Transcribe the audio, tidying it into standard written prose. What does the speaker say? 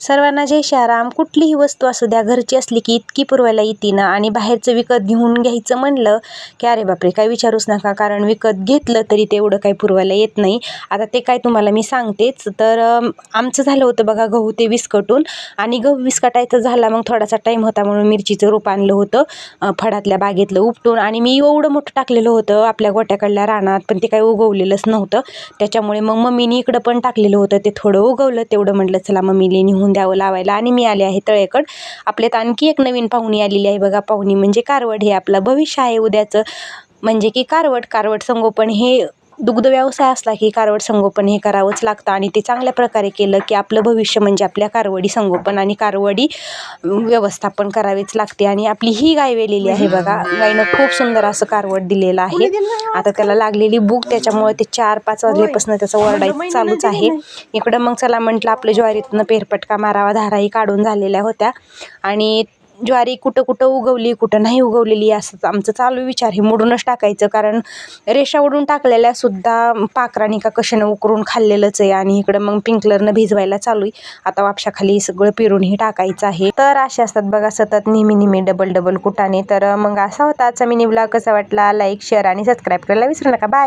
सर्वांना जय श्रीराम. कुठलीही वस्तू असू द्या, घरची असली की इतकी पुरवायला येते ना, आणि बाहेरचं विकत घेऊन घ्यायचं म्हणलं की अरे बापरे, काय विचारूच नका. कारण विकत घेतलं तरी तेवढं काही पुरवायला येत नाही. आता ते काय तुम्हाला मी सांगतेच. तर आमचं झालं होतं बघा गहू ते विस्कटून, आणि गहू विस्कटायचं झाला मग थोडासा टाईम होता म्हणून मिरचीचं रोप आणलं होतं फडातल्या बागेतलं उपटून, आणि मी एवढं मोठं टाकलेलं होतं आपल्या गोट्याकडल्या रानात, पण ते काही उगवलेलंच नव्हतं. त्याच्यामुळे मग मम्मीने इकडं पण टाकलेलं होतं, ते थोडं उगवलं. तेवढं म्हटलं चला मम्मीला निघून द्यावं लावायला, आणि मी आले आहे तळेकड. आपल्यात आणखी एक नवीन पाहुणी आलेली आहे बघा. पाहुणी म्हणजे कारवड. हे आपलं भविष्य आहे उद्याचं. म्हणजे की कारवड संगोपन हे दुग्ध व्यवसाय असला की कारवड संगोपन हे करावंच लागतं, आणि ते चांगल्या प्रकारे केलं की आपलं भविष्य म्हणजे आपल्या कारवडी संगोपन आणि कारवडी व्यवस्थापन करावेच लागते. आणि आपली ही गाय वेलेली आहे बघा. गायनं खूप सुंदर असं कारवड दिलेलं आहे. आता त्याला लागलेली भूक, त्याच्यामुळे ते 4-5 वाजल्यापासून त्याचं ओरडायचं चालूच आहे. इकडं मग चला म्हटलं आपलं ज्वारीतनं पेरपटका मारावा. धाराही काढून झालेल्या होत्या, आणि ज्वारी कुठं कुठं उगवली कुठं नाही उगवलेली असं आमचं चालू विचार. हे मोडूनच टाकायचं, कारण रेषा ओढून टाकलेल्या सुद्धा पाखरांनी का कशानं उकरून खाल्लेलंच आहे. आणि इकडं मग पिंकलरनं भिजवायला चालू आहे. आता वापशाखाली सगळं पिरूनही टाकायचं आहे. तर असे असतात बघा सतत नेहमी डबल कुटाने. तर मग असा होता आजचा मिनी ब्लॉग. कसा वाटला, लाईक शेअर आणि सबस्क्राईब करायला विसरू नका. बाय.